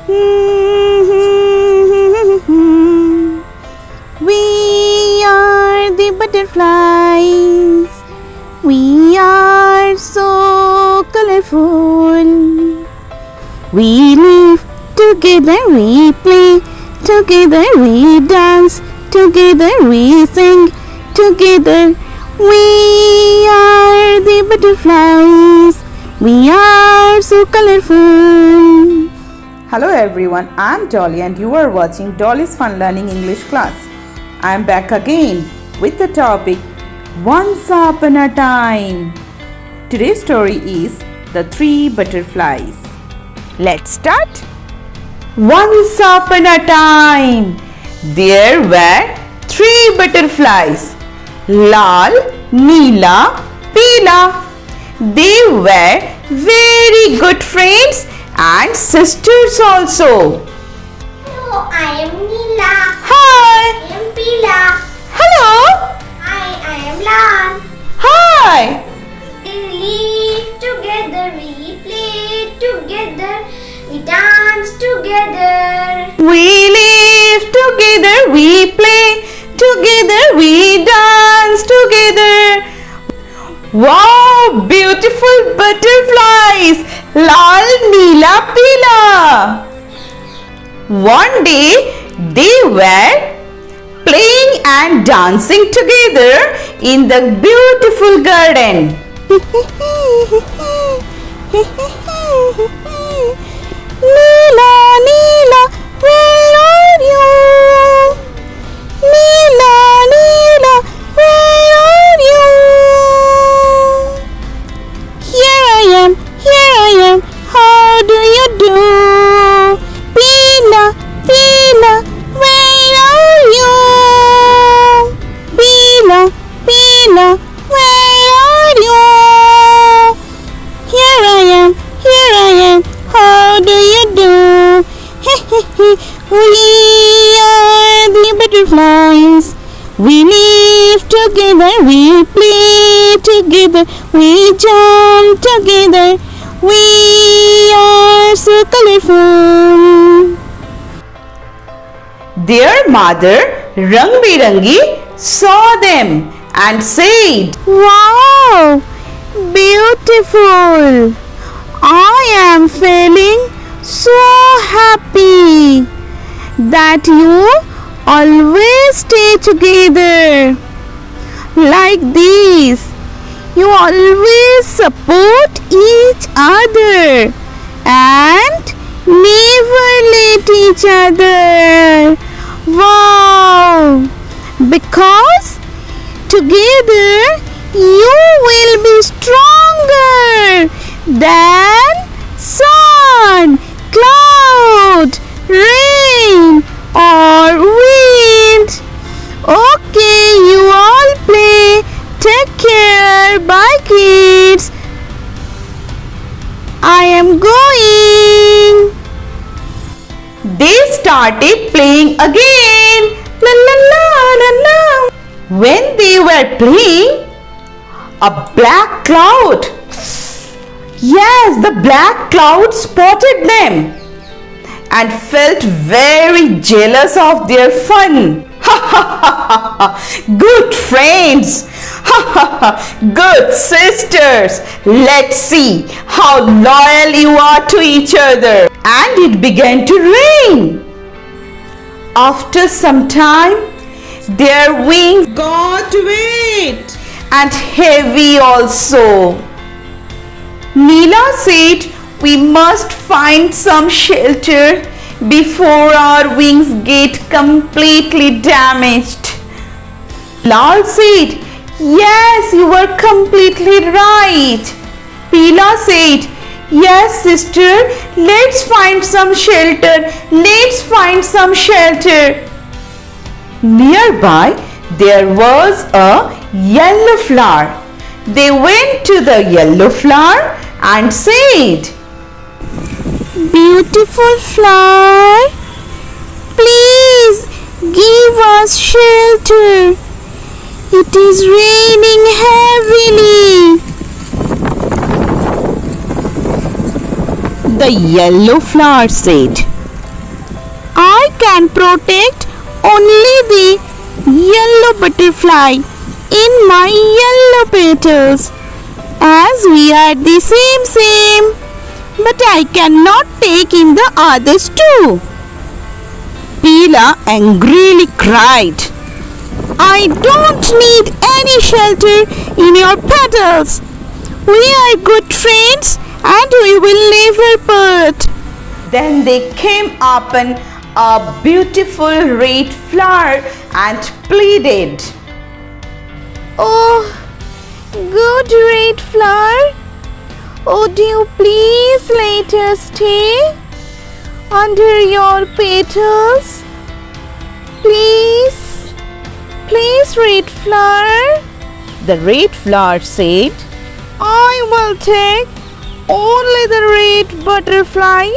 We are the butterflies. We are so colorful. We live together, we play together, we dance together, we sing together. We are the butterflies. We are so colorful. Hello everyone, I am Dolly and you are watching Dolly's Fun Learning English class. I am back again with the topic Once Upon a Time. Today's story is The Three Butterflies. Let's start. Once upon a time, there were three butterflies. Lal, Neela, Peela. They were very good friends and sisters also. Hello, I am Neela. Hi. I am Peela. Hello. Hi, I am Lan. Hi. We live together, we play together, we dance together. We live together, we play together, we dance together. Wow, beautiful butterflies! Lal, Neela, Peela. One day they were playing and dancing together in the beautiful garden. Neela, Neela, where are you? Neela, Neela, where are you? Here I am, how do you do? Peela, Peela, where are you? Peela, Peela, where are you? Here I am, how do you do? We are the butterflies. We live together, we play together, we jump together. We are so colorful. Their mother, Rang-Birangi, saw them and said, Wow, beautiful. I am feeling so happy that you always stay together like this. You always support each other and never let each other. Wow! Because together you will be stronger than sun, cloud, rain or wind. Okay, you all play. Take care. Bye kids. I am going. They started playing again. La la la la la. When they were playing, a black cloud. Yes, the black cloud spotted them and felt very jealous of their fun. Good friends. Good sisters. Let's see how loyal you are to each other. And it began to rain. After some time, their wings got wet and heavy also. Neela said, we must find some shelter before our wings get completely damaged. Lal said, yes, you are completely right. Peela said, yes, sister, let's find some shelter. Let's find some shelter. Nearby, there was a yellow flower. They went to the yellow flower and said, Beautiful flower, please give us shelter. It is raining heavily. The yellow flower said, can protect only the yellow butterfly in my yellow petals, as we are the same, but I cannot take in the others too. Pila angrily cried, I don't need any shelter in your petals. We are good friends and we will never part. Then they came upon a beautiful red flower and pleaded, Oh, good red flower, would you please let us stay under your petals? Please, red flower. The red flower said, I will take only the red butterfly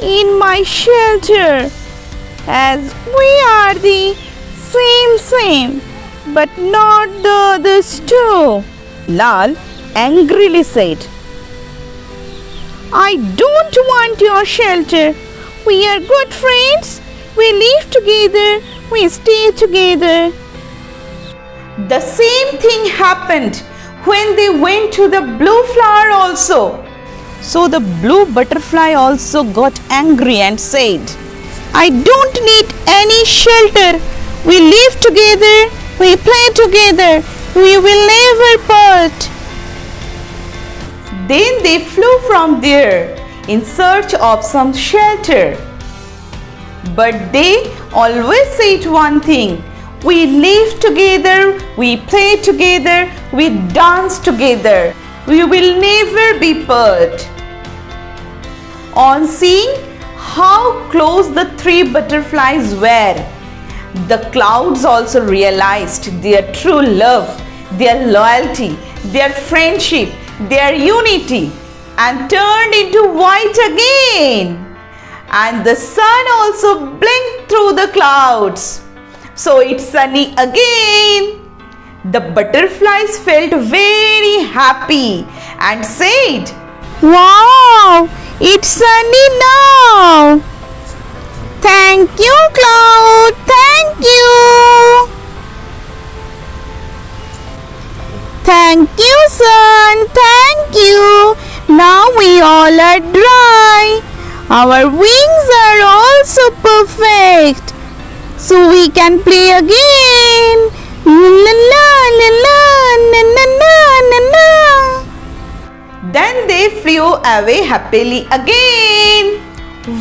in my shelter, as we are the same, but not the others too. Lal angrily said, I don't want your shelter. We are good friends. We live together. We stay together. The same thing happened when they went to the blue flower also. So the blue butterfly also got angry and said, I don't need any shelter. We live together. We play together. We will never part. Then they flew from there in search of some shelter. But they always said one thing, we live together, we play together, we dance together. We will never be part. On seeing how close the three butterflies were, the clouds also realized their true love, their loyalty, their friendship, their unity, and turned into white again. And the sun also blinked through the clouds. So it's sunny again. The butterflies felt very happy and said, Wow, it's sunny now. Thank you, cloud. Thank you. Thank you, sun. Thank you. Now we all are dry. Our wings are also perfect. So we can play again. La la la la la la la la. Then they flew away happily again.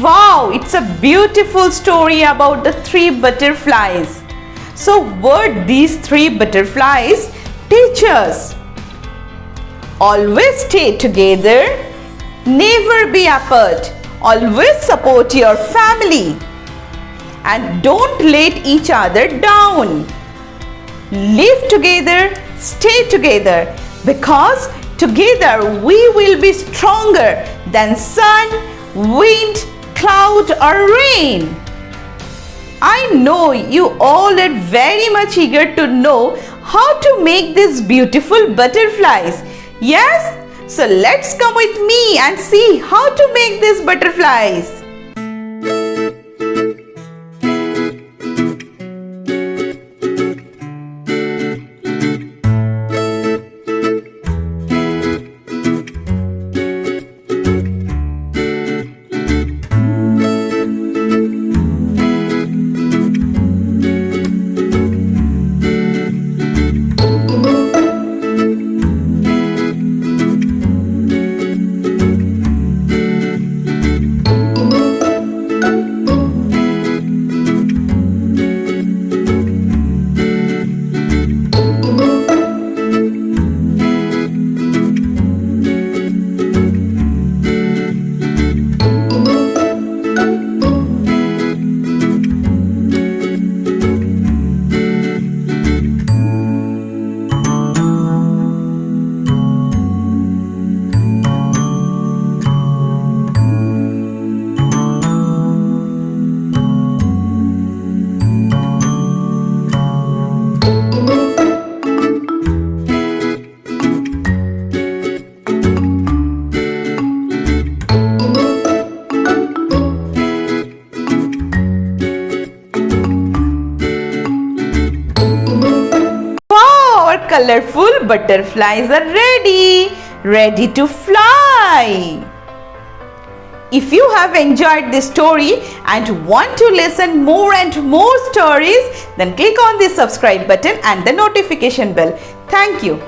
Wow, it's a beautiful story about the three butterflies. So what these three butterflies teach us? Always stay together, never be apart, always support your family, and don't let each other down. Live together, stay together, because together we will be stronger than sun, wind, cloud or rain. I know you all are very much eager to know how to make these beautiful butterflies. Yes? So let's come with me and see how to make these butterflies. colorful butterflies are ready to fly. If you have enjoyed this story and want to listen more and more stories, then click on the subscribe button and the notification bell. Thank you.